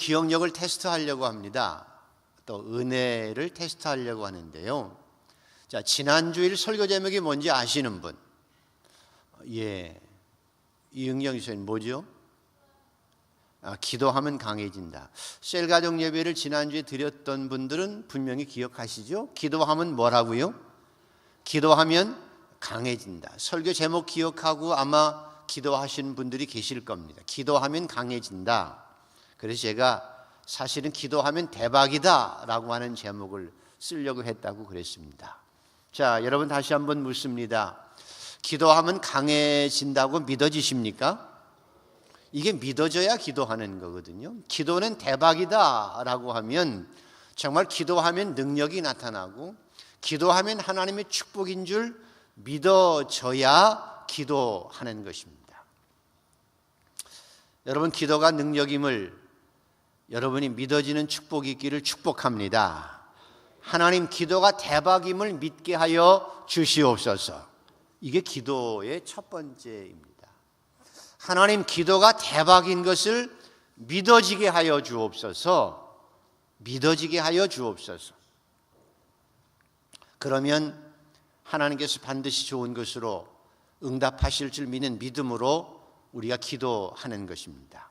기억력을 테스트하려고 합니다. 또 은혜를 테스트하려고 하는데요. 자, 지난주일 설교 제목이 뭔지 아시는 분? 예, 이은경 선생님 뭐죠? 기도하면 강해진다. 셀 가족 예배를 지난주에 드렸던 분들은 분명히 기억하시죠? 기도하면 뭐라고요? 기도하면 강해진다. 설교 제목 기억하고 아마 기도하시는 분들이 계실 겁니다. 기도하면 강해진다. 그래서 제가 사실은 기도하면 대박이다 라고 하는 제목을 쓰려고 했다고 그랬습니다. 자, 여러분 다시 한번 묻습니다. 기도하면 강해진다고 믿어지십니까? 이게 믿어져야 기도하는 거거든요. 기도는 대박이다 라고 하면 정말 기도하면 능력이 나타나고 기도하면 하나님의 축복인 줄 믿어져야 기도하는 것입니다. 여러분, 기도가 능력임을 여러분이 믿어지는 축복이 있기를 축복합니다. 하나님, 기도가 대박임을 믿게 하여 주시옵소서. 이게 기도의 첫 번째입니다. 하나님, 기도가 대박인 것을 믿어지게 하여 주옵소서. 믿어지게 하여 주옵소서. 그러면 하나님께서 반드시 좋은 것으로 응답하실 줄 믿는 믿음으로 우리가 기도하는 것입니다.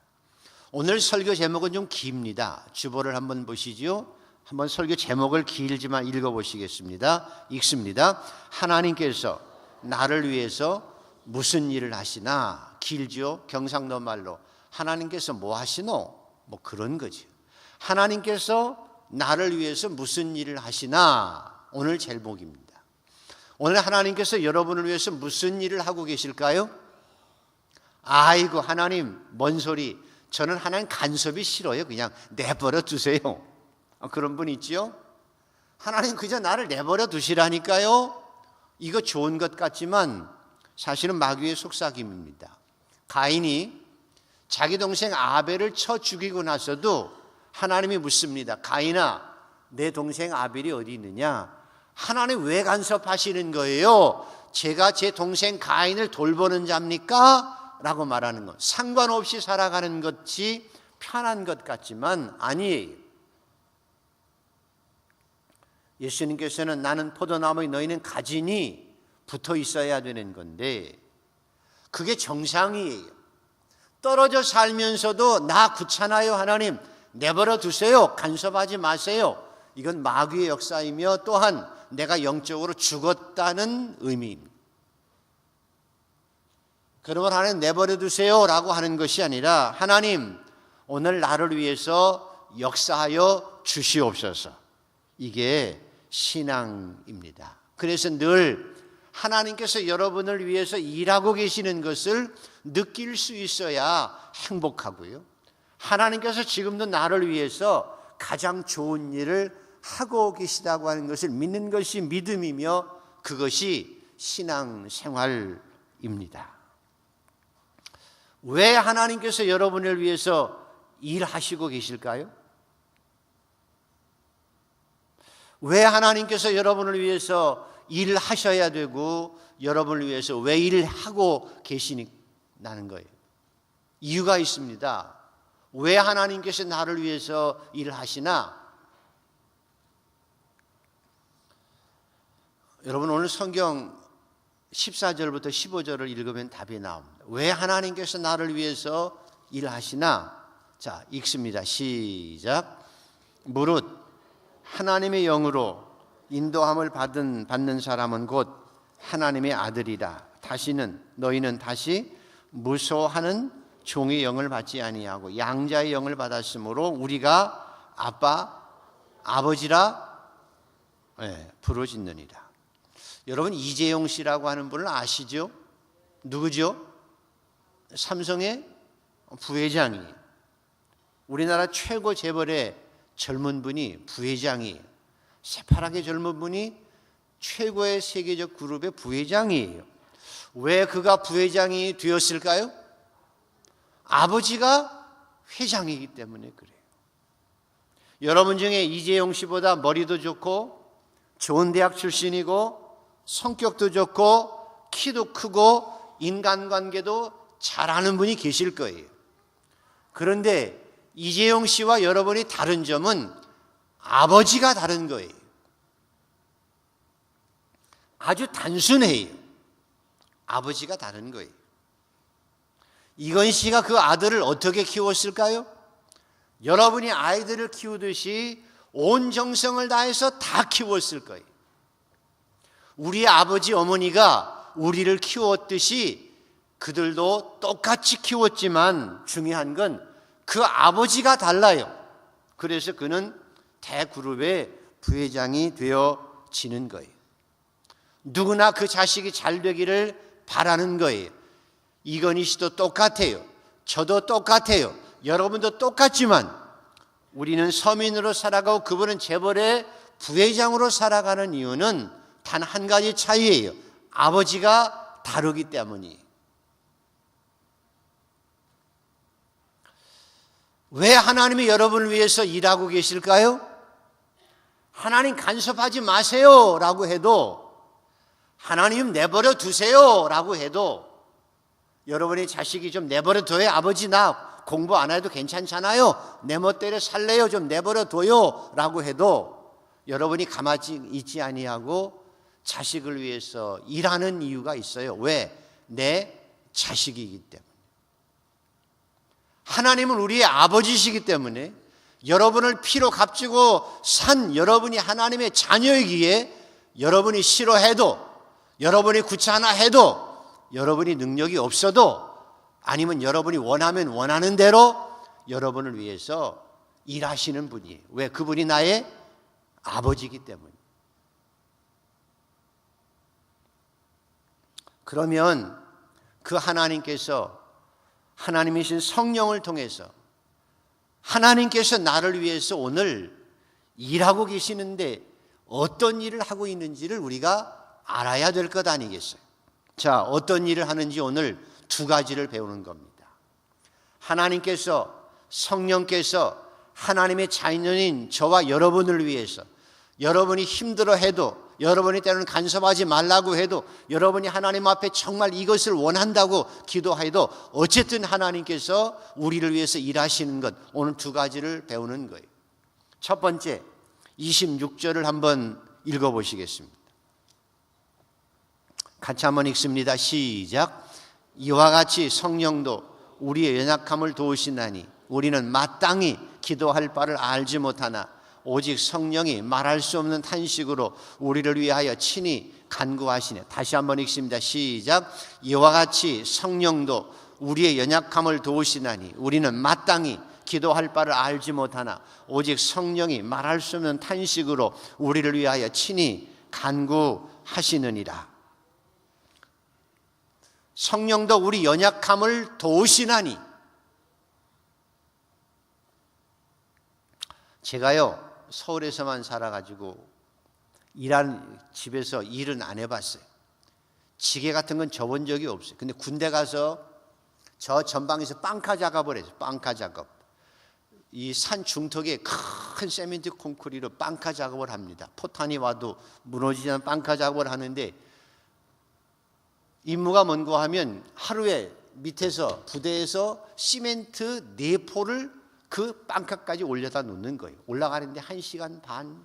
오늘 설교 제목은 좀 깁니다. 주보를 한번 보시죠. 한번 설교 제목을 길지만 읽어보시겠습니다. 읽습니다. 하나님께서 나를 위해서 무슨 일을 하시나? 길죠. 경상도 말로 하나님께서 뭐 하시노? 뭐 그런 거죠. 하나님께서 나를 위해서 무슨 일을 하시나? 오늘 제목입니다. 오늘 하나님께서 여러분을 위해서 무슨 일을 하고 계실까요? 아이고, 하나님, 뭔 소리. 저는 하나님 간섭이 싫어요. 그냥 내버려 두세요. 그런 분 있죠? 하나님 그저 나를 내버려 두시라니까요. 이거 좋은 것 같지만 사실은 마귀의 속삭임입니다. 가인이 자기 동생 아벨을 쳐 죽이고 나서도 하나님이 묻습니다. 가인아, 내 동생 아벨이 어디 있느냐? 하나님 왜 간섭하시는 거예요? 제가 제 동생 가인을 돌보는 자입니까? 라고 말하는 것. 상관없이 살아가는 것이 편한 것 같지만 아니에요. 예수님께서는 나는 포도나무에 너희는 가지니 붙어 있어야 되는 건데 그게 정상이에요. 떨어져 살면서도 나 귀찮아요, 하나님 내버려 두세요, 간섭하지 마세요. 이건 마귀의 역사이며 또한 내가 영적으로 죽었다는 의미입니다. 그러면 하나님 내버려 두세요 라고 하는 것이 아니라 하나님 오늘 나를 위해서 역사하여 주시옵소서. 이게 신앙입니다. 그래서 늘 하나님께서 여러분을 위해서 일하고 계시는 것을 느낄 수 있어야 행복하고요. 하나님께서 지금도 나를 위해서 가장 좋은 일을 하고 계시다고 하는 것을 믿는 것이 믿음이며 그것이 신앙생활입니다. 왜 하나님께서 여러분을 위해서 일하시고 계실까요? 왜 하나님께서 여러분을 위해서 일을 하셔야 되고 여러분을 위해서 왜 일을 하고 계시냐는 거예요. 이유가 있습니다. 왜 하나님께서 나를 위해서 일을 하시나? 여러분 오늘 성경 14절부터 15절을 읽으면 답이 나옵니다. 왜 하나님께서 나를 위해서 일하시나? 자, 읽습니다. 시작. 무릇 하나님의 영으로 인도함을 받는 사람은 곧 하나님의 아들이라. 너희는 다시 무소하는 종의 영을 받지 아니하고 양자의 영을 받았으므로 우리가 아빠, 아버지라 부르짖느니라. 여러분 이재용 씨라고 하는 분을 아시죠? 누구죠? 삼성의 부회장이에요. 우리나라 최고 재벌의 젊은 분이 부회장이에요. 새파랗게 젊은 분이 최고의 세계적 그룹의 부회장이에요. 왜 그가 부회장이 되었을까요? 아버지가 회장이기 때문에 그래요. 여러분 중에 이재용 씨보다 머리도 좋고 좋은 대학 출신이고 성격도 좋고 키도 크고 인간관계도 잘하는 분이 계실 거예요. 그런데 이재용 씨와 여러분이 다른 점은 아버지가 다른 거예요. 아주 단순해요. 아버지가 다른 거예요. 이건 씨가 그 아들을 어떻게 키웠을까요? 여러분이 아이들을 키우듯이 온 정성을 다해서 다 키웠을 거예요. 우리 아버지 어머니가 우리를 키웠듯이 그들도 똑같이 키웠지만 중요한 건 그 아버지가 달라요. 그래서 그는 대그룹의 부회장이 되어지는 거예요. 누구나 그 자식이 잘 되기를 바라는 거예요. 이건희 씨도 똑같아요. 저도 똑같아요. 여러분도 똑같지만 우리는 서민으로 살아가고 그분은 재벌의 부회장으로 살아가는 이유는 단 한 가지 차이예요. 아버지가 다르기 때문이에요. 왜 하나님이 여러분을 위해서 일하고 계실까요? 하나님 간섭하지 마세요 라고 해도, 하나님 내버려 두세요 라고 해도, 여러분의 자식이 좀 내버려 둬요. 아버지 나 공부 안 해도 괜찮잖아요. 내 멋대로 살래요. 좀 내버려 둬요 라고 해도 여러분이 가만히 있지 아니하고 자식을 위해서 일하는 이유가 있어요. 왜? 내 자식이기 때문에. 하나님은 우리의 아버지시기 때문에 여러분을 피로 값지고 산 여러분이 하나님의 자녀이기에 여러분이 싫어해도, 여러분이 귀찮아 해도, 여러분이 능력이 없어도, 아니면 여러분이 원하면 원하는 대로 여러분을 위해서 일하시는 분이에요. 왜? 그분이 나의 아버지이기 때문에. 그러면 그 하나님께서, 하나님이신 성령을 통해서 하나님께서 나를 위해서 오늘 일하고 계시는데 어떤 일을 하고 있는지를 우리가 알아야 될 것 아니겠어요? 자, 어떤 일을 하는지 오늘 두 가지를 배우는 겁니다. 하나님께서, 성령께서 하나님의 자녀인 저와 여러분을 위해서, 여러분이 힘들어해도, 여러분이 때로는 간섭하지 말라고 해도, 여러분이 하나님 앞에 정말 이것을 원한다고 기도해도 어쨌든 하나님께서 우리를 위해서 일하시는 것, 오늘 두 가지를 배우는 거예요. 첫 번째, 26절을 한번 읽어보시겠습니다. 같이 한번 읽습니다. 시작. 이와 같이 성령도 우리의 연약함을 도우시나니 우리는 마땅히 기도할 바를 알지 못하나 오직 성령이 말할 수 없는 탄식으로 우리를 위하여 친히 간구하시네. 다시 한번 읽습니다. 시작. 이와 같이 성령도 우리의 연약함을 도우시나니 우리는 마땅히 기도할 바를 알지 못하나 오직 성령이 말할 수 없는 탄식으로 우리를 위하여 친히 간구하시느니라. 성령도 우리 연약함을 도우시나니. 제가요 서울에서만 살아가지고 집에서 일은 안 해봤어요. 지게 같은 건 접은 적이 없어요. 근데 군대 가서 저 전방에서 빵카 작업을 했어요. 빵카 작업. 이 산 중턱에 큰 세멘트 콘크리트로 빵카 작업을 합니다. 포탄이 와도 무너지지 않는 빵카 작업을 하는데, 임무가 뭔가 하면 하루에 밑에서 부대에서 시멘트 4포를 그 빵카까지 올려다 놓는 거예요. 올라가는데 1시간 반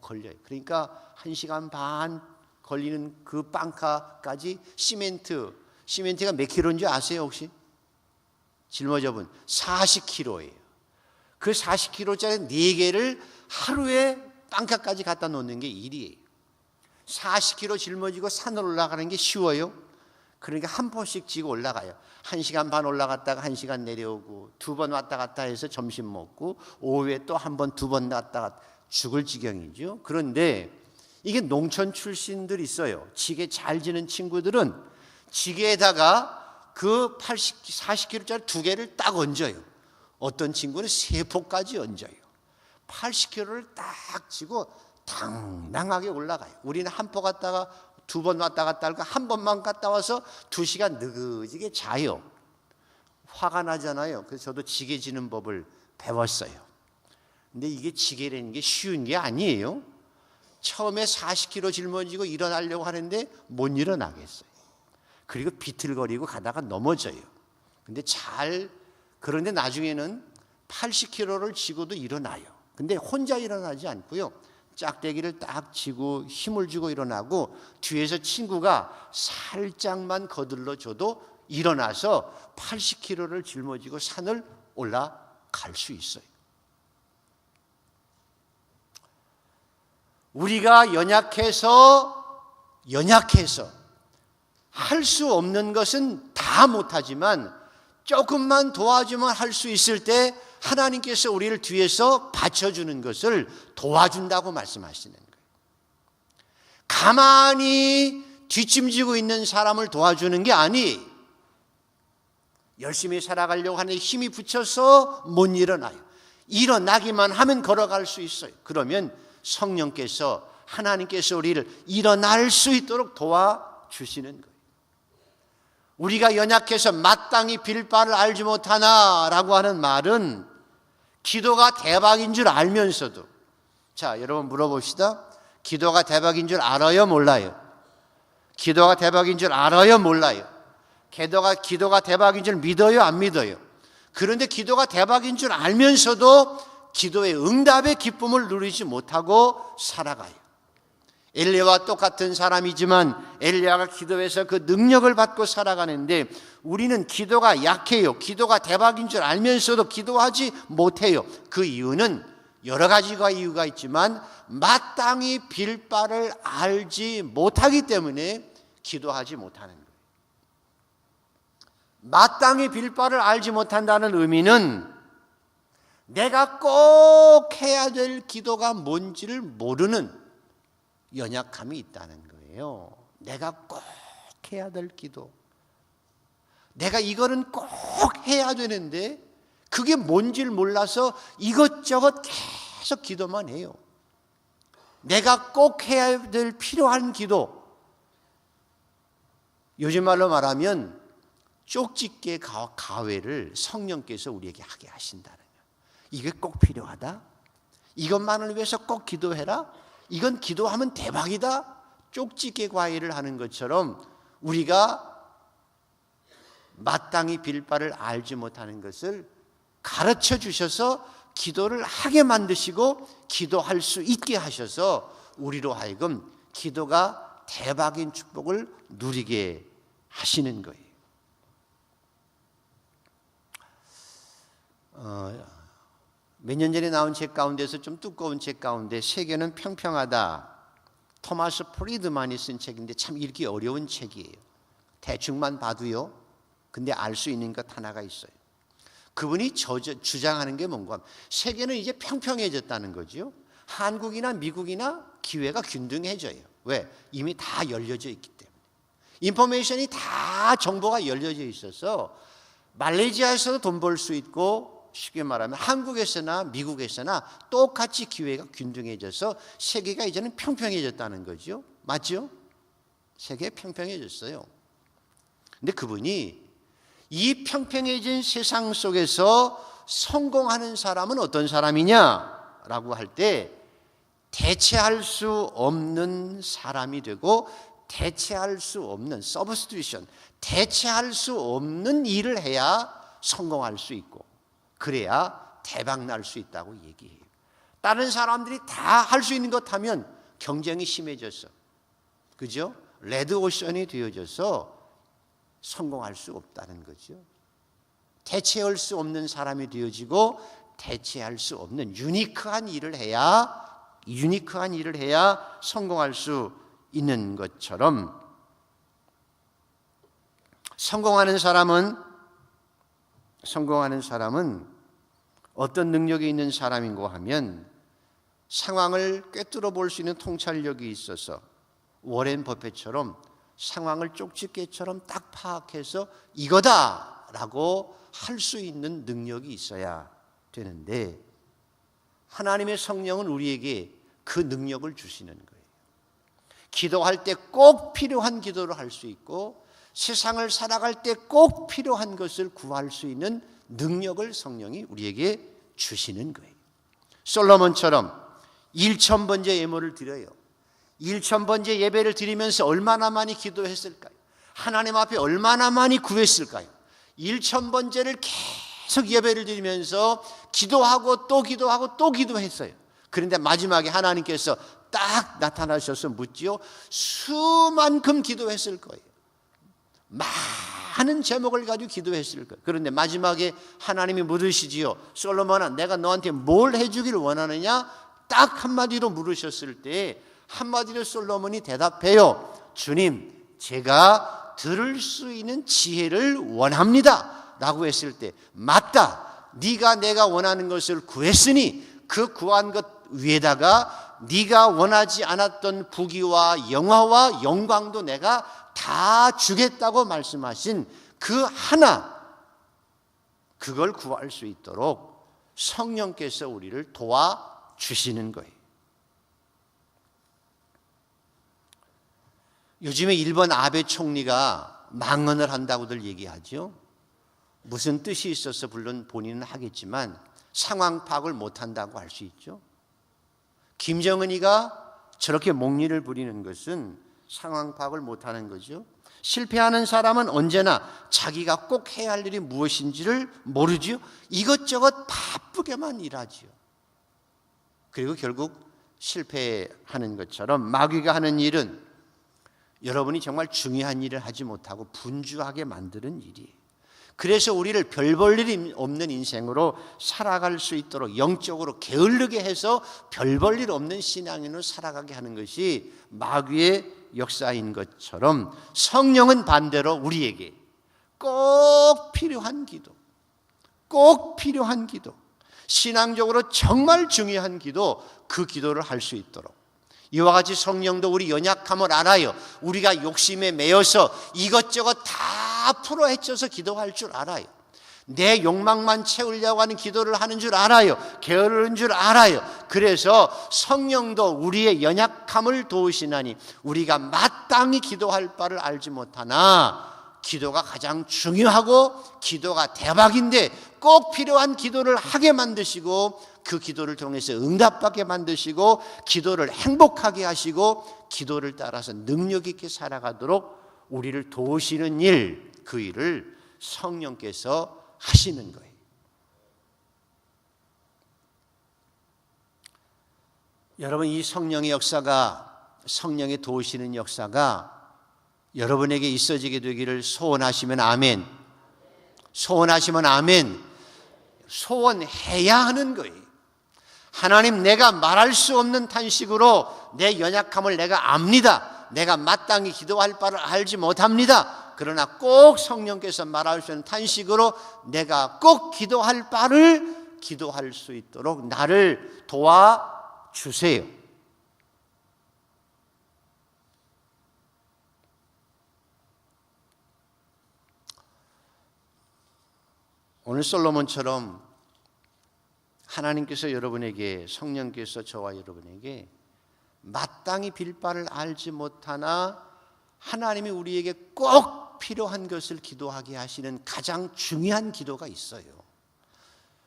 걸려요. 그러니까 1시간 반 걸리는 그 빵카까지 시멘트가 몇 킬로인 줄 아세요 혹시? 짊어져본 40킬로예요. 그 40킬로짜리 4개를 하루에 빵카까지 갖다 놓는 게 일이에요. 40킬로 짊어지고 산을 올라가는 게 쉬워요? 그러니까 한 포씩 지고 올라가요. 1시간 반 올라갔다가 1시간 내려오고 2번 왔다 갔다 해서 점심 먹고 오후에 또 한 번 2번 왔다 갔다, 죽을 지경이죠. 그런데 이게 농촌 출신들 있어요. 지게 잘 지는 친구들은 지게에다가 그 40kg짜리 2개를 딱 얹어요. 어떤 친구는 3포까지 얹어요. 80kg를 딱 지고 당당하게 올라가요. 우리는 한 포 갔다가 2번 왔다 갔다 하고 한 번만 갔다 와서 2시간 느긋하게 자요. 화가 나잖아요. 그래서 저도 지게 지는 법을 배웠어요. 근데 이게 지게라는 게 쉬운 게 아니에요. 처음에 40kg 짊어지고 일어나려고 하는데 못 일어나겠어요. 그리고 비틀거리고 가다가 넘어져요. 근데 그런데 나중에는 80kg를 지고도 일어나요. 근데 혼자 일어나지 않고요. 짝대기를 딱 쥐고 힘을 주고 일어나고 뒤에서 친구가 살짝만 거들러 줘도 일어나서 80kg를 짊어지고 산을 올라갈 수 있어요. 우리가 연약해서 할 수 없는 것은 다 못하지만 조금만 도와주면 할 수 있을 때 하나님께서 우리를 뒤에서 받쳐주는 것을 도와준다고 말씀하시는 거예요. 가만히 뒷짐지고 있는 사람을 도와주는 게 아니, 열심히 살아가려고 하는데 힘이 붙여서 못 일어나요. 일어나기만 하면 걸어갈 수 있어요. 그러면 성령께서, 하나님께서 우리를 일어날 수 있도록 도와주시는 거예요. 우리가 연약해서 마땅히 빌 바를 알지 못하나라고 하는 말은 기도가 대박인 줄 알면서도, 자, 여러분 물어봅시다. 기도가 대박인 줄 알아요, 몰라요? 기도가 대박인 줄 알아요, 몰라요? 기도가 대박인 줄 믿어요, 안 믿어요? 그런데 기도가 대박인 줄 알면서도 기도의 응답의 기쁨을 누리지 못하고 살아가요. 엘리야와 똑같은 사람이지만 엘리야가 기도해서 그 능력을 받고 살아가는데 우리는 기도가 약해요. 기도가 대박인 줄 알면서도 기도하지 못해요. 그 이유는 여러 가지가 이유가 있지만 마땅히 빌 바를 알지 못하기 때문에 기도하지 못하는 거예요. 마땅히 빌 바를 알지 못한다는 의미는 내가 꼭 해야 될 기도가 뭔지를 모르는 연약함이 있다는 거예요. 내가 꼭 해야 될 기도, 내가 이거는 꼭 해야 되는데 그게 뭔지를 몰라서 이것저것 계속 기도만 해요. 내가 꼭 해야 될 필요한 기도, 요즘 말로 말하면 쪽집게 가외를 성령께서 우리에게 하게 하신다는 거예요. 이게 꼭 필요하다? 이것만을 위해서 꼭 기도해라? 이건 기도하면 대박이다? 쪽집게 과외를 하는 것처럼 우리가 마땅히 빌 바를 알지 못하는 것을 가르쳐 주셔서 기도를 하게 만드시고 기도할 수 있게 하셔서 우리로 하여금 기도가 대박인 축복을 누리게 하시는 거예요. 몇 년 전에 나온 책 가운데서 좀 두꺼운 책 가운데 세계는 평평하다, 토마스 프리드만이 쓴 책인데 참 읽기 어려운 책이에요. 대충만 봐도요. 근데 알 수 있는 것 하나가 있어요. 그분이 주장하는 게 뭔가, 세계는 이제 평평해졌다는 거죠. 한국이나 미국이나 기회가 균등해져요. 왜? 이미 다 열려져 있기 때문에. 인포메이션이 다 정보가 열려져 있어서 말레이시아에서도 돈 벌 수 있고, 쉽게 말하면 한국에서나 미국에서나 똑같이 기회가 균등해져서 세계가 이제는 평평해졌다는 거죠. 맞죠? 세계 평평해졌어요. 근데 그분이 이 평평해진 세상 속에서 성공하는 사람은 어떤 사람이냐라고 할 때 대체할 수 없는 사람이 되고 대체할 수 없는 서브스티튜션, 대체할 수 없는 일을 해야 성공할 수 있고 그래야 대박 날 수 있다고 얘기해요. 다른 사람들이 다 할 수 있는 것 하면 경쟁이 심해져서, 그죠? 레드오션이 되어져서 성공할 수 없다는 거죠. 대체할 수 없는 사람이 되어지고 대체할 수 없는 유니크한 일을 해야 성공할 수 있는 것처럼, 성공하는 사람은 어떤 능력이 있는 사람인고 하면 상황을 꿰뚫어 볼 수 있는 통찰력이 있어서 워렌 버핏처럼 상황을 쪽집게처럼 딱 파악해서 이거다라고 할 수 있는 능력이 있어야 되는데, 하나님의 성령은 우리에게 그 능력을 주시는 거예요. 기도할 때 꼭 필요한 기도를 할 수 있고 세상을 살아갈 때 꼭 필요한 것을 구할 수 있는 능력을 성령이 우리에게 주시는 거예요. 솔로몬처럼 1000번째 예물을 드려요. 1000번째 예배를 드리면서 얼마나 많이 기도했을까요? 하나님 앞에 얼마나 많이 구했을까요? 1000번째를 계속 예배를 드리면서 기도하고 또 기도하고 또 기도했어요. 그런데 마지막에 하나님께서 딱 나타나셔서 묻지요. 수만큼 기도했을 거예요. 많은 제목을 가지고 기도했을 거예요. 그런데 마지막에 하나님이 물으시지요. 솔로몬아, 내가 너한테 뭘 해주기를 원하느냐? 딱 한마디로 물으셨을 때 한마디로 솔로몬이 대답해요. 주님, 제가 들을 수 있는 지혜를 원합니다 라고 했을 때, 맞다, 네가 내가 원하는 것을 구했으니 그 구한 것 위에다가 네가 원하지 않았던 부귀와 영화와 영광도 내가 다 주겠다고 말씀하신 그 하나, 그걸 구할 수 있도록 성령께서 우리를 도와주시는 거예요. 요즘에 일본 아베 총리가 망언을 한다고들 얘기하죠. 무슨 뜻이 있어서 물론 본인은 하겠지만 상황 파악을 못한다고 할 수 있죠. 김정은이가 저렇게 목리를 부리는 것은 상황 파악을 못하는 거죠. 실패하는 사람은 언제나 자기가 꼭 해야 할 일이 무엇인지를 모르지요. 이것저것 바쁘게만 일하지요. 그리고 결국 실패하는 것처럼 마귀가 하는 일은 여러분이 정말 중요한 일을 하지 못하고 분주하게 만드는 일이에요. 그래서 우리를 별 볼 일이 없는 인생으로 살아갈 수 있도록 영적으로 게을르게 해서 별 볼 일 없는 신앙인으로 살아가게 하는 것이 마귀의 역사인 것처럼, 성령은 반대로 우리에게 꼭 필요한 기도, 꼭 필요한 기도, 신앙적으로 정말 중요한 기도, 그 기도를 할 수 있도록, 이와 같이 성령도 우리 연약함을 알아요. 우리가 욕심에 매여서 이것저것 다 풀어 헤쳐서 기도할 줄 알아요. 내 욕망만 채우려고 하는 기도를 하는 줄 알아요. 게으른 줄 알아요. 그래서 성령도 우리의 연약함을 도우시나니 우리가 마땅히 기도할 바를 알지 못하나, 기도가 가장 중요하고 기도가 대박인데 꼭 필요한 기도를 하게 만드시고, 그 기도를 통해서 응답받게 만드시고, 기도를 행복하게 하시고, 기도를 따라서 능력 있게 살아가도록 우리를 도우시는 일, 그 일을 성령께서 하시는 거예요. 여러분, 이 성령의 역사가, 성령의 도우시는 역사가 여러분에게 있어지게 되기를 소원하시면 아멘. 소원하시면 아멘. 소원해야 하는 거예요. 하나님, 내가 말할 수 없는 탄식으로 내 연약함을 내가 압니다. 내가 마땅히 기도할 바를 알지 못합니다. 그러나 꼭 성령께서 말할 수 있는 탄식으로 내가 꼭 기도할 바를 기도할 수 있도록 나를 도와주세요. 오늘 솔로몬처럼 하나님께서 여러분에게, 성령께서 저와 여러분에게 마땅히 빌 바를 알지 못하나 하나님이 우리에게 꼭 필요한 것을 기도하게 하시는 가장 중요한 기도가 있어요.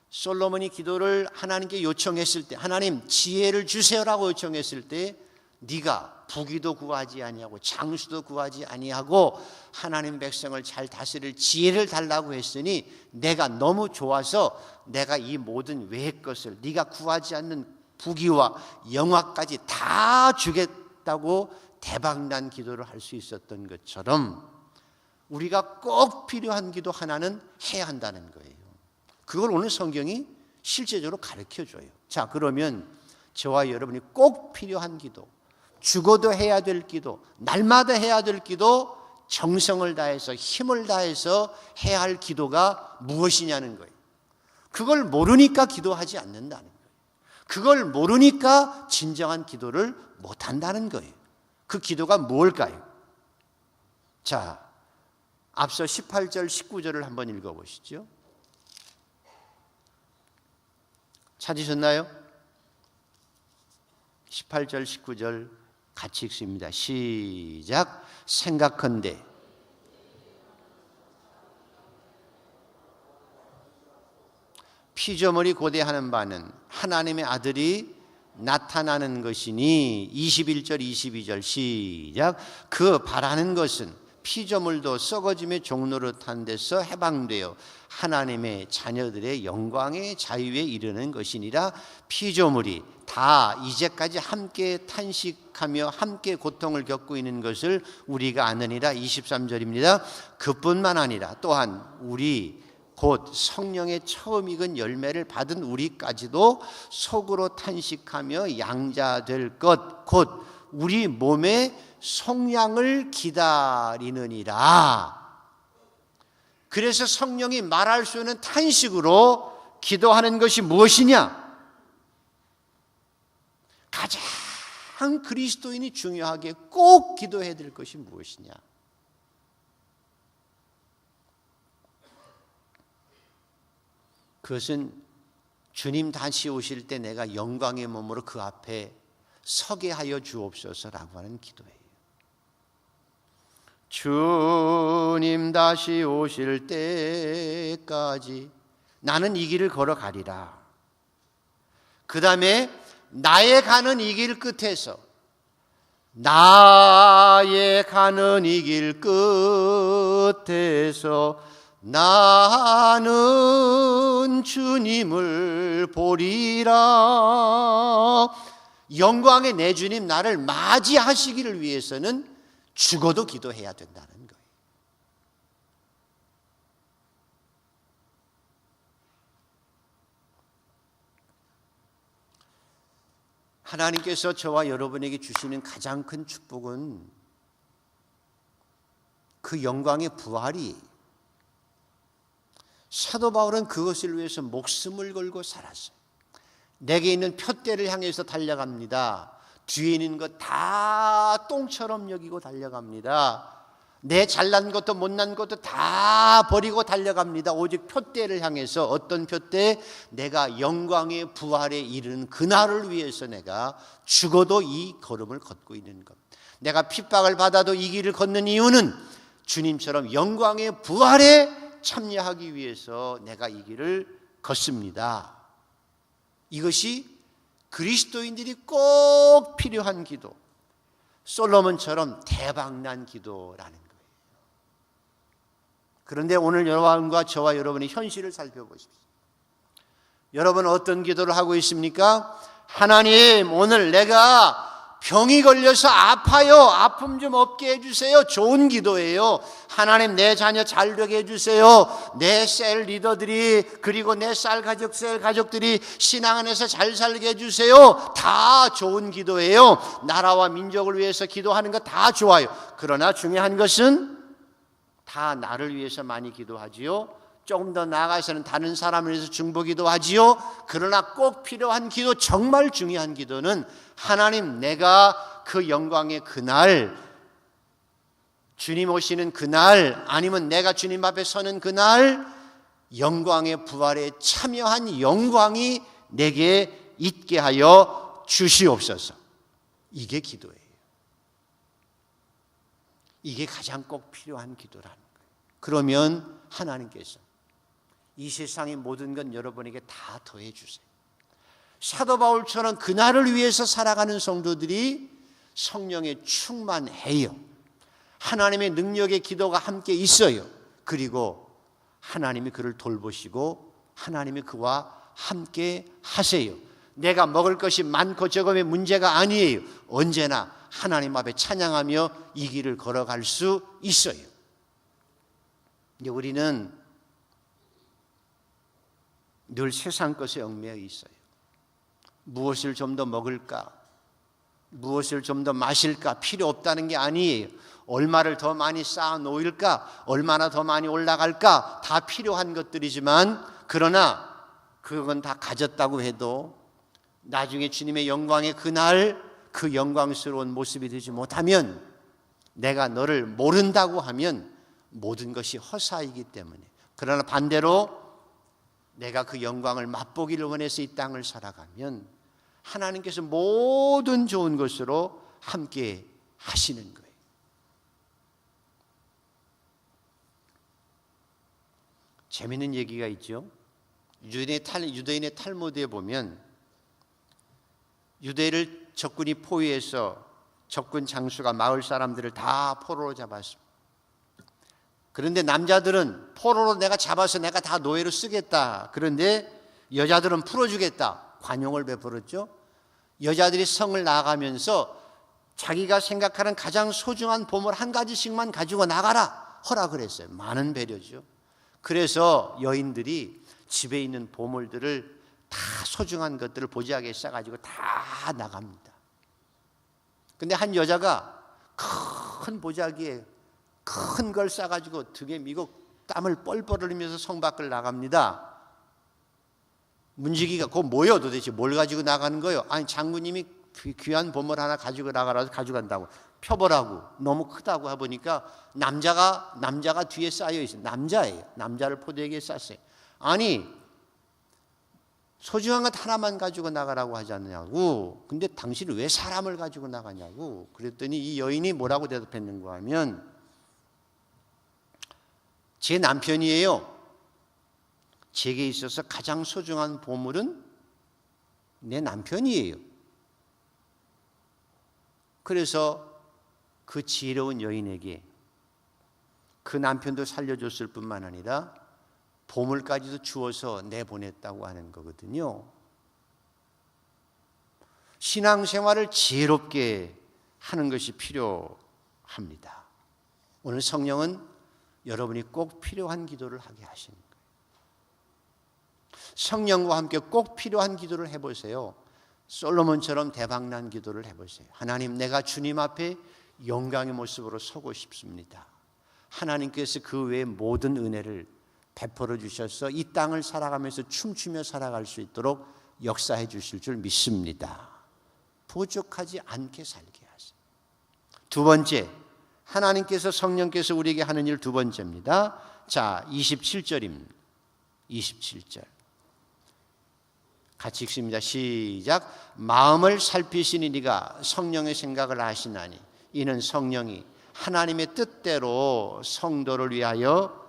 솔로몬이 기도를 하나님께 요청했을 때, 하나님 지혜를 주세요라고 요청했을 때, 네가 부귀도 구하지 아니하고 장수도 구하지 아니하고 하나님 백성을 잘 다스릴 지혜를 달라고 했으니 내가 너무 좋아서 내가 이 모든 외의 것을, 네가 구하지 않는 부귀와 영화까지 다 주겠다고 대박난 기도를 할 수 있었던 것처럼, 우리가 꼭 필요한 기도 하나는 해야 한다는 거예요. 그걸 오늘 성경이 실제적으로 가르쳐줘요. 자, 그러면 저와 여러분이 꼭 필요한 기도, 죽어도 해야 될 기도, 날마다 해야 될 기도, 정성을 다해서 힘을 다해서 해야 할 기도가 무엇이냐는 거예요. 그걸 모르니까 기도하지 않는다는 거예요. 그걸 모르니까 진정한 기도를 못한다는 거예요. 그 기도가 뭘까요? 자, 앞서 18절 19절을 한번 읽어보시죠. 찾으셨나요? 18절 19절 같이 읽습니다. 시작. 생각컨대 피조물이 고대하는 바는 하나님의 아들이 나타나는 것이니, 21절 22절 시작. 그 바라는 것은 피조물도 썩어짐의 종노릇한 데서 해방되어 하나님의 자녀들의 영광의 자유에 이르는 것이니라. 피조물이 다 이제까지 함께 탄식하며 함께 고통을 겪고 있는 것을 우리가 아느니라. 23절입니다. 그뿐만 아니라 또한 우리 곧 성령의 처음 익은 열매를 받은 우리까지도 속으로 탄식하며 양자될 것 곧 우리 몸의 속량을 기다리느니라. 그래서 성령이 말할 수 있는 탄식으로 기도하는 것이 무엇이냐? 가장 그리스도인이 중요하게 꼭 기도해야 될 것이 무엇이냐? 그것은 주님 다시 오실 때 내가 영광의 몸으로 그 앞에 서게 하여 주옵소서라고 하는 기도예요. 주님 다시 오실 때까지 나는 이 길을 걸어가리라. 그 다음에 나의 가는 이 길 끝에서 나의 가는 이 길 끝에서 나는 주님을 보리라. 영광의 내 주님 나를 맞이하시기를 위해서는 죽어도 기도해야 된다는 거예요. 하나님께서 저와 여러분에게 주시는 가장 큰 축복은 그 영광의 부활이, 사도 바울은 그것을 위해서 목숨을 걸고 살았어요. 내게 있는 푯대를 향해서 달려갑니다. 뒤에 있는 것 다 똥처럼 여기고 달려갑니다. 내 잘난 것도 못난 것도 다 버리고 달려갑니다. 오직 푯대를 향해서. 어떤 푯대? 내가 영광의 부활에 이르는 그날을 위해서 내가 죽어도 이 걸음을 걷고 있는 것. 내가 핍박을 받아도 이 길을 걷는 이유는 주님처럼 영광의 부활에 참여하기 위해서 내가 이 길을 걷습니다. 이것이 그리스도인들이 꼭 필요한 기도, 솔로몬처럼 대박난 기도라는 거예요. 그런데 오늘 여러분과 저와 여러분의 현실을 살펴보십시오. 여러분은 어떤 기도를 하고 있습니까? 하나님, 오늘 내가 병이 걸려서 아파요. 아픔 좀 없게 해주세요. 좋은 기도예요. 하나님, 내 자녀 잘 되게 해주세요. 내 셀 리더들이, 그리고 내 셀 가족들이 신앙 안에서 잘 살게 해주세요. 다 좋은 기도예요. 나라와 민족을 위해서 기도하는 거 다 좋아요. 그러나 중요한 것은 다 나를 위해서 많이 기도하지요. 조금 더 나아가서는 다른 사람을 위해서 중보기도 하지요. 그러나 꼭 필요한 기도, 정말 중요한 기도는 하나님, 내가 그 영광의 그날, 주님 오시는 그날, 아니면 내가 주님 앞에 서는 그날 영광의 부활에 참여한 영광이 내게 있게 하여 주시옵소서. 이게 기도예요. 이게 가장 꼭 필요한 기도라는 거예요. 그러면 하나님께서 이 세상의 모든 건 여러분에게 다 더해 주세요. 사도 바울처럼 그날을 위해서 살아가는 성도들이 성령에 충만해요. 하나님의 능력의 기도가 함께 있어요. 그리고 하나님이 그를 돌보시고 하나님이 그와 함께 하세요. 내가 먹을 것이 많고 적음의 문제가 아니에요. 언제나 하나님 앞에 찬양하며 이 길을 걸어갈 수 있어요. 이제 우리는 늘 세상 것에 얽매여 있어요. 무엇을 좀 더 먹을까? 무엇을 좀 더 마실까? 필요 없다는 게 아니에요. 얼마를 더 많이 쌓아 놓을까? 얼마나 더 많이 올라갈까? 다 필요한 것들이지만, 그러나 그건 다 가졌다고 해도 나중에 주님의 영광의 그날 그 영광스러운 모습이 되지 못하면, 내가 너를 모른다고 하면 모든 것이 허사이기 때문에. 그러나 반대로 내가 그 영광을 맛보기를 원해서 이 땅을 살아가면 하나님께서 모든 좋은 것으로 함께 하시는 거예요. 재미있는 얘기가 있죠. 유대인의 탈무드에 보면 유대를 적군이 포위해서 적군 장수가 마을 사람들을 다 포로로 잡았습니다. 그런데 남자들은 포로로 내가 잡아서 내가 다 노예로 쓰겠다. 그런데 여자들은 풀어주겠다. 관용을 베풀었죠. 여자들이 성을 나가면서 자기가 생각하는 가장 소중한 보물 한 가지씩만 가지고 나가라 허락을 했어요. 많은 배려죠. 그래서 여인들이 집에 있는 보물들을 다 소중한 것들을 보자기에 싸가지고 다 나갑니다. 근데 한 여자가 큰 보자기에 큰 걸 싸가지고 등에 미고 땀을 뻘뻘 흘리면서 성 밖을 나갑니다. 문지기가 그거 뭐예요 도대체? 뭘 가지고 나가는 거예요? 아니 장군님이 귀한 보물 하나 가지고 나가라서 가져간다고. 펴보라고. 너무 크다고 해보니까 남자가 뒤에 쌓여 있어요. 남자예요. 남자를 포대기에 쌌어요. 아니 소중한 것 하나만 가지고 나가라고 하지 않느냐고. 근데 당신은 왜 사람을 가지고 나가냐고. 그랬더니 이 여인이 뭐라고 대답했는가 하면 제 남편이에요. 제게 있어서 가장 소중한 보물은 내 남편이에요. 그래서 그 지혜로운 여인에게 그 남편도 살려줬을 뿐만 아니라 보물까지도 주어서 내보냈다고 하는 거거든요. 신앙생활을 지혜롭게 하는 것이 필요합니다. 오늘 성령은 여러분이 꼭 필요한 기도를 하게 하시는 거예요. 성령과 함께 꼭 필요한 기도를 해보세요. 솔로몬처럼 대박난 기도를 해보세요. 하나님, 내가 주님 앞에 영광의 모습으로 서고 싶습니다. 하나님께서 그 외의 모든 은혜를 베풀어 주셔서 이 땅을 살아가면서 춤추며 살아갈 수 있도록 역사해 주실 줄 믿습니다. 부족하지 않게 살게 하세요. 두 번째, 하나님께서 성령께서 우리에게 하는 일 두 번째입니다. 자, 27절입니다. 27절. 같이 읽습니다. 시작. 마음을 살피시니 네가 성령의 생각을 아시나니 이는 성령이 하나님의 뜻대로 성도를 위하여,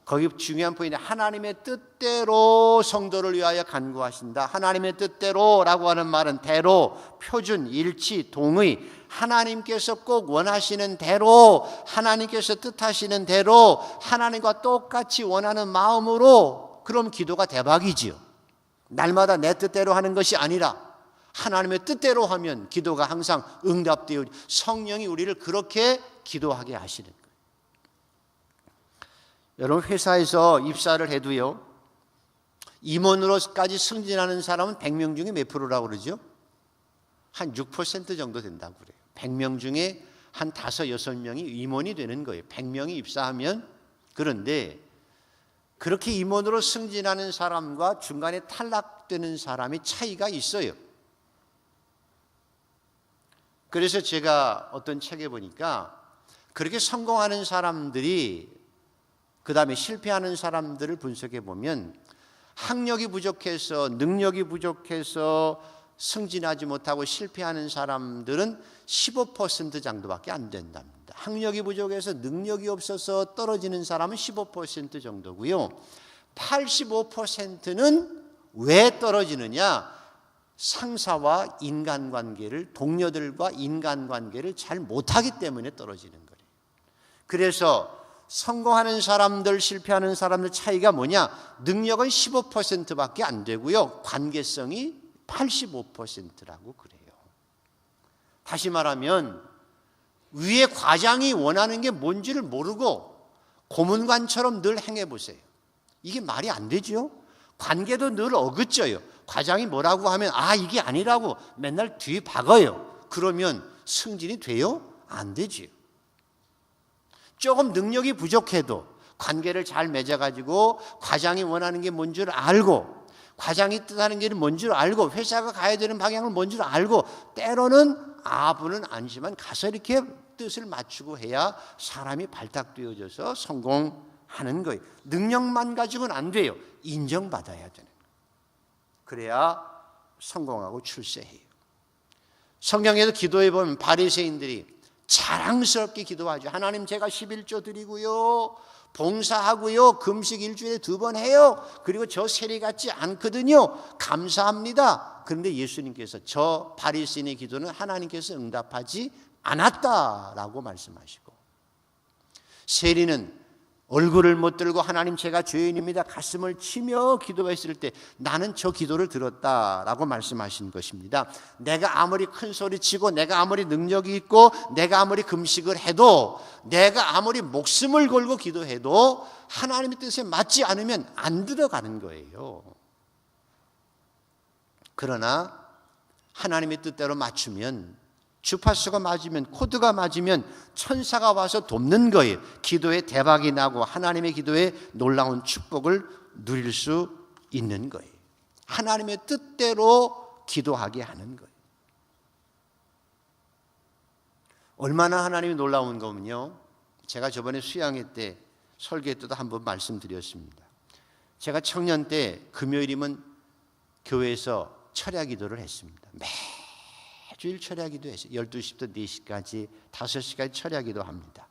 거기 중요한 포인트, 하나님의 뜻대로 성도를 위하여 간구하신다. 하나님의 뜻대로라고 하는 말은 대로, 표준, 일치, 동의, 하나님께서 꼭 원하시는 대로, 하나님께서 뜻하시는 대로, 하나님과 똑같이 원하는 마음으로, 그럼 기도가 대박이지요. 날마다 내 뜻대로 하는 것이 아니라 하나님의 뜻대로 하면 기도가 항상 응답되어, 성령이 우리를 그렇게 기도하게 하시는 거예요. 여러분, 회사에서 입사를 해도요, 임원으로까지 승진하는 사람은 100명 중에 몇 프로라고 그러죠? 한 6% 정도 된다고 그래요. 100명 중에 한 5, 6명이 임원이 되는 거예요. 100명이 입사하면. 그런데 그렇게 임원으로 승진하는 사람과 중간에 탈락되는 사람이 차이가 있어요. 그래서 제가 어떤 책에 보니까 그렇게 성공하는 사람들이 그 다음에 실패하는 사람들을 분석해 보면 학력이 부족해서, 능력이 부족해서 승진하지 못하고 실패하는 사람들은 15% 정도밖에 안 된답니다. 학력이 부족해서 능력이 없어서 떨어지는 사람은 15% 정도고요. 85%는 왜 떨어지느냐? 상사와 인간관계를, 동료들과 인간관계를 잘 못하기 때문에 떨어지는 거예요. 그래서 성공하는 사람들, 실패하는 사람들 차이가 뭐냐? 능력은 15%밖에 안 되고요, 관계성이 85%라고 그래요. 다시 말하면 위에 과장이 원하는 게 뭔지를 모르고 고문관처럼 늘 행해보세요. 이게 말이 안 되죠. 관계도 늘 어긋져요. 과장이 뭐라고 하면 이게 아니라고 맨날 뒤에 박아요. 그러면 승진이 돼요? 안 되지요. 조금 능력이 부족해도 관계를 잘 맺어가지고 과장이 원하는 게 뭔 줄 알고, 과장이 뜻하는 게 뭔 줄 알고, 회사가 가야 되는 방향은 뭔 줄 알고, 때로는 아부는 아니지만 가서 이렇게 뜻을 맞추고 해야 사람이 발탁되어져서 성공하는 거예요. 능력만 가지고는 안 돼요. 인정받아야 되는 거예요. 그래야 성공하고 출세해요. 성경에서 기도해 보면 바리새인들이 자랑스럽게 기도하죠. 하나님, 제가 11조 드리고요, 봉사하고요, 금식 일주일에 2번 해요. 그리고 저 세리 같지 않거든요. 감사합니다. 그런데 예수님께서 저 바리새인의 기도는 하나님께서 응답하지 않았다라고 말씀하시고, 세리는 얼굴을 못 들고 하나님 제가 죄인입니다 가슴을 치며 기도했을 때 나는 저 기도를 들었다라고 말씀하신 것입니다. 내가 아무리 큰 소리치고 내가 아무리 능력이 있고 내가 아무리 금식을 해도 내가 아무리 목숨을 걸고 기도해도 하나님의 뜻에 맞지 않으면 안 들어가는 거예요. 그러나 하나님의 뜻대로 맞추면, 주파수가 맞으면, 코드가 맞으면 천사가 와서 돕는 거예요. 기도에 대박이 나고 하나님의 기도에 놀라운 축복을 누릴 수 있는 거예요. 하나님의 뜻대로 기도하게 하는 거예요. 얼마나 하나님이 놀라운 거면요, 제가 저번에 수양회 때 설교 때도 한번 말씀드렸습니다. 제가 청년 때 금요일이면 교회에서 철야 기도를 했습니다. 매주일 철야 기도했어요. 12시부터 4시까지 5시까지 철야 기도합니다.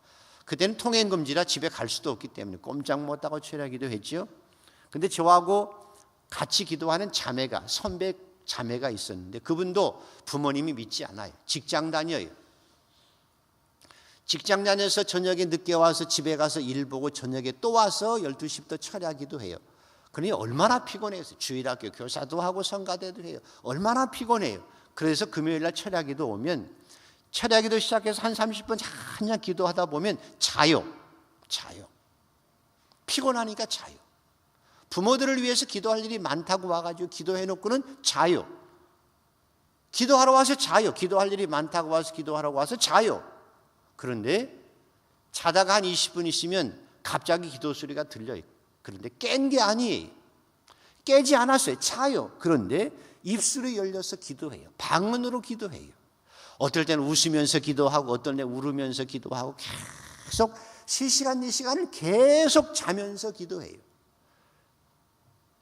그때는 통행금지라 집에 갈 수도 없기 때문에 꼼짝 못하고 철야 기도했죠. 근데 저하고 같이 기도하는 자매가, 선배 자매가 있었는데 그분도 부모님이 믿지 않아요. 직장 다녀요. 직장 다녀서 저녁에 늦게 와서 집에 가서 일 보고 저녁에 또 와서 12시부터 철야 기도해요. 그러니 얼마나 피곤해요. 주일학교 교사도 하고 성가대도 해요. 얼마나 피곤해요. 그래서 금요일날 철야기도 오면 철야기도 시작해서 한 30분 한참 기도하다 보면 자요. 피곤하니까 자요. 부모들을 위해서 기도할 일이 많다고 와가지고 기도해놓고는 자요. 기도하러 와서 자요. 기도할 일이 많다고 와서 기도하러 와서 자요. 그런데 자다가 한 20분 있으면 갑자기 기도 소리가 들려요. 그런데 깬 게 아니에요. 깨지 않았어요. 자요. 그런데 입술이 열려서 기도해요. 방언으로 기도해요. 어떨 때는 웃으면서 기도하고 어떨 때는 울으면서 기도하고 계속 3시간, 4시간을 계속 자면서 기도해요.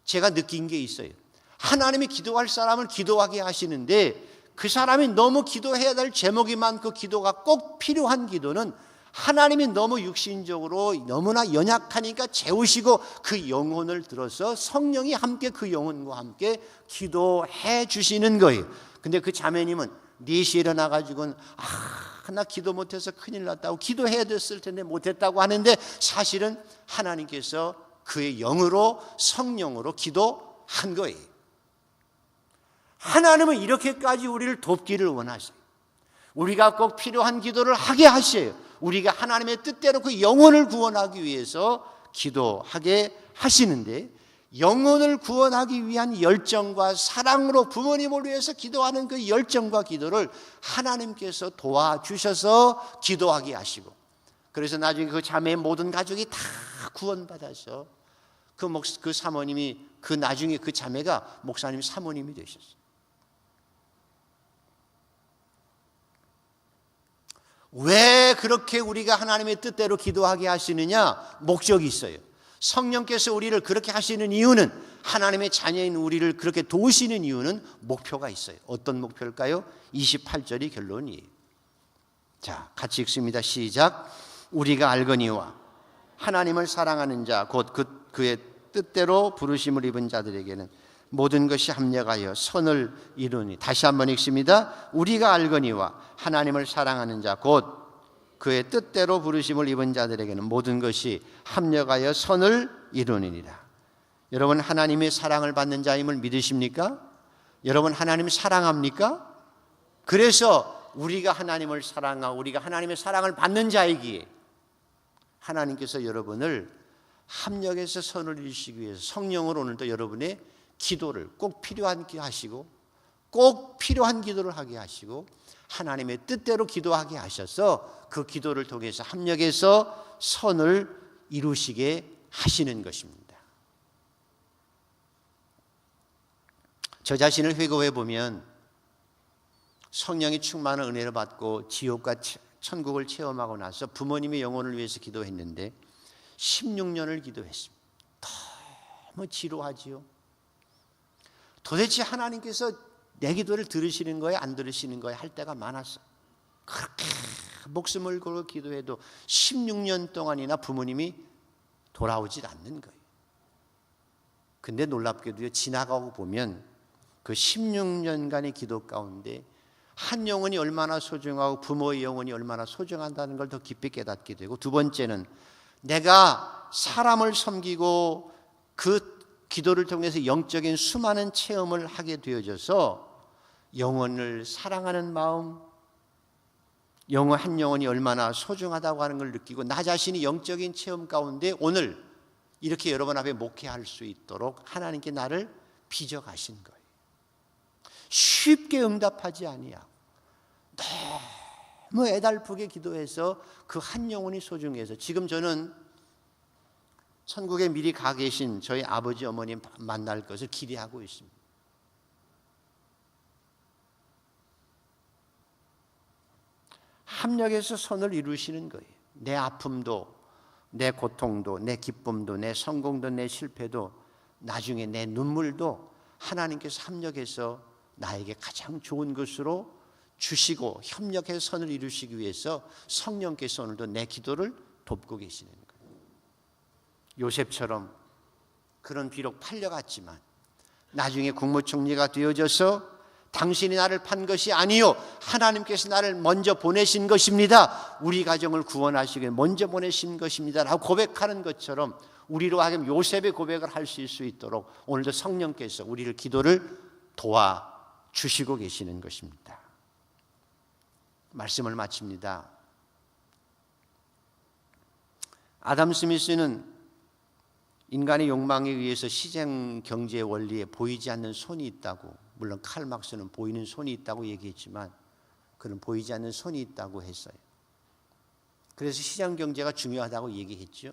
제가 느낀 게 있어요. 하나님이 기도할 사람을 기도하게 하시는데 그 사람이 너무 기도해야 될 제목이 많고 기도가 꼭 필요한 기도는 하나님이 너무 육신적으로 너무나 연약하니까 재우시고 그 영혼을 들어서 성령이 함께 그 영혼과 함께 기도해 주시는 거예요. 근데 그 자매님은 4시에 일어나가지고는 나 기도 못해서 큰일 났다고, 기도해야 됐을 텐데 못했다고 하는데 사실은 하나님께서 그의 영으로, 성령으로 기도한 거예요. 하나님은 이렇게까지 우리를 돕기를 원하셔요. 우리가 꼭 필요한 기도를 하게 하셔요. 우리가 하나님의 뜻대로 그 영혼을 구원하기 위해서 기도하게 하시는데, 영혼을 구원하기 위한 열정과 사랑으로 부모님을 위해서 기도하는 그 열정과 기도를 하나님께서 도와주셔서 기도하게 하시고, 그래서 나중에 그 자매의 모든 가족이 다 구원받아서 그 사모님이, 그 나중에 그 자매가 목사님 사모님이 되셨어요. 왜 그렇게 우리가 하나님의 뜻대로 기도하게 하시느냐? 목적이 있어요. 성령께서 우리를 그렇게 하시는 이유는, 하나님의 자녀인 우리를 그렇게 도우시는 이유는 목표가 있어요. 어떤 목표일까요? 28절이 결론이에요. 자, 같이 읽습니다. 시작. 우리가 알거니와 하나님을 사랑하는 자 곧 그의 뜻대로 부르심을 입은 자들에게는 모든 것이 합력하여 선을 이루니. 다시 한번 읽습니다. 우리가 알거니와 하나님을 사랑하는 자 곧 그의 뜻대로 부르심을 입은 자들에게는 모든 것이 합력하여 선을 이루니라. 여러분, 하나님의 사랑을 받는 자임을 믿으십니까? 여러분, 하나님 사랑합니까? 그래서 우리가 하나님을 사랑하고 우리가 하나님의 사랑을 받는 자이기에 하나님께서 여러분을 합력해서 선을 이루시기 위해서 성령으로 오늘도 여러분의 기도를 꼭 필요한 기 하시고, 꼭 필요한 기도를 하게 하시고, 하나님의 뜻대로 기도하게 하셔서 그 기도를 통해서 합력해서 선을 이루시게 하시는 것입니다. 저 자신을 회고해 보면 성령이 충만한 은혜를 받고 지옥과 천국을 체험하고 나서 부모님의 영혼을 위해서 기도했는데 16년을 기도했습니다. 너무 지루하지요. 도대체 하나님께서 내 기도를 들으시는 거예요, 안 들으시는 거예요 할 때가 많았어. 그렇게 목숨을 걸고 기도해도 16년 동안이나 부모님이 돌아오질 않는 거예요. 근데 놀랍게도요, 지나가고 보면 그 16년간의 기도 가운데 한 영혼이 얼마나 소중하고 부모의 영혼이 얼마나 소중하다는 걸 더 깊이 깨닫게 되고, 두 번째는 내가 사람을 섬기고 그 기도를 통해서 영적인 수많은 체험을 하게 되어져서 영혼을 사랑하는 마음, 영혼 한 영혼이 얼마나 소중하다고 하는 걸 느끼고 나 자신이 영적인 체험 가운데 오늘 이렇게 여러분 앞에 목회할 수 있도록 하나님께 나를 빚어가신 거예요. 쉽게 응답하지 아니하고 너무 애달프게 기도해서 그 한 영혼이 소중해서 지금 저는 천국에 미리 가 계신 저희 아버지 어머님 만날 것을 기대하고 있습니다. 합력해서 선을 이루시는 거예요. 내 아픔도, 내 고통도, 내 기쁨도, 내 성공도, 내 실패도, 나중에 내 눈물도 하나님께서 합력해서 나에게 가장 좋은 것으로 주시고 협력해서 선을 이루시기 위해서 성령께서 오늘도 내 기도를 돕고 계시는 거예요. 요셉처럼 그런 비록 팔려갔지만 나중에 국무총리가 되어져서 당신이 나를 판 것이 아니요 하나님께서 나를 먼저 보내신 것입니다. 우리 가정을 구원하시기 위해 먼저 보내신 것입니다 라고 고백하는 것처럼 우리로 하여금 요셉의 고백을 할 수 있도록 오늘도 성령께서 우리를 기도를 도와주시고 계시는 것입니다. 말씀을 마칩니다. 아담 스미스는 인간의 욕망에 의해서 시장 경제의 원리에 보이지 않는 손이 있다고, 물론 칼 막스는 보이는 손이 있다고 얘기했지만 그는 보이지 않는 손이 있다고 했어요. 그래서 시장 경제가 중요하다고 얘기했죠.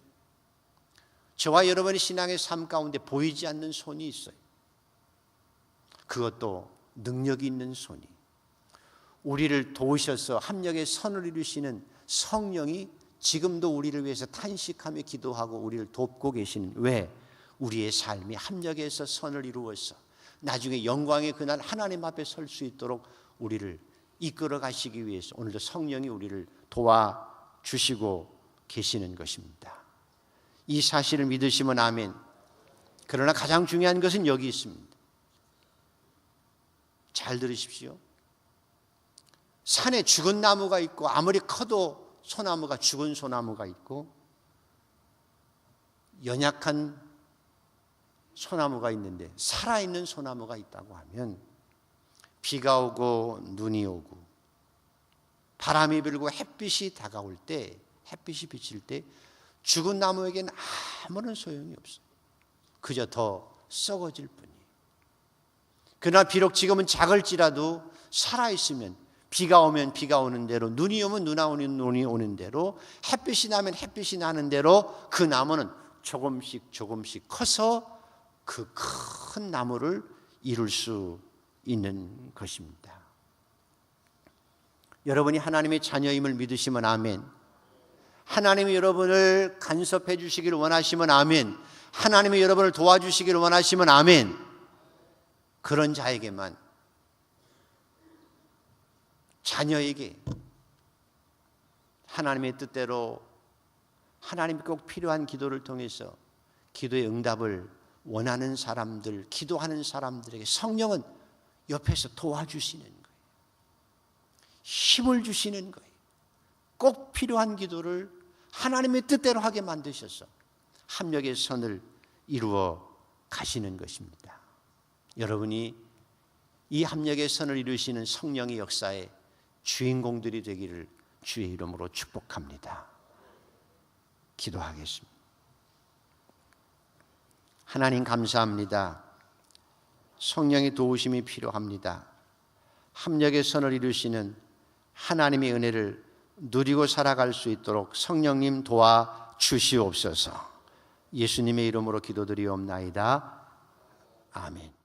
저와 여러분의 신앙의 삶 가운데 보이지 않는 손이 있어요. 그것도 능력이 있는 손이, 우리를 도우셔서 합력의 선을 이루시는 성령이 지금도 우리를 위해서 탄식하며 기도하고 우리를 돕고 계시는, 왜? 우리의 삶이 합력해서 선을 이루어서 나중에 영광의 그날 하나님 앞에 설 수 있도록 우리를 이끌어 가시기 위해서 오늘도 성령이 우리를 도와주시고 계시는 것입니다. 이 사실을 믿으시면 아멘. 그러나 가장 중요한 것은 여기 있습니다. 잘 들으십시오. 산에 죽은 나무가 있고 아무리 커도 소나무가, 죽은 소나무가 있고 연약한 소나무가 있는데 살아있는 소나무가 있다고 하면 비가 오고 눈이 오고 바람이 불고 햇빛이 다가올 때, 햇빛이 비칠 때 죽은 나무에게는 아무런 소용이 없어요. 그저 더 썩어질 뿐이에요. 그러나 비록 지금은 작을지라도 살아있으면 비가 오면 비가 오는 대로, 눈이 오면 눈이 오는 대로, 햇빛이 나면 햇빛이 나는 대로 그 나무는 조금씩 조금씩 커서 그 큰 나무를 이룰 수 있는 것입니다. 여러분이 하나님의 자녀임을 믿으시면 아멘. 하나님이 여러분을 간섭해 주시기를 원하시면 아멘. 하나님이 여러분을 도와주시기를 원하시면 아멘. 그런 자에게만, 자녀에게 하나님의 뜻대로 하나님이 꼭 필요한 기도를 통해서 기도의 응답을 원하는 사람들, 기도하는 사람들에게 성령은 옆에서 도와주시는 거예요. 힘을 주시는 거예요. 꼭 필요한 기도를 하나님의 뜻대로 하게 만드셔서 합력의 선을 이루어 가시는 것입니다. 여러분이 이 합력의 선을 이루시는 성령의 역사에 주인공들이 되기를 주의 이름으로 축복합니다. 기도하겠습니다. 하나님 감사합니다. 성령의 도우심이 필요합니다. 합력의 선을 이루시는 하나님의 은혜를 누리고 살아갈 수 있도록 성령님 도와주시옵소서. 예수님의 이름으로 기도드리옵나이다. 아멘.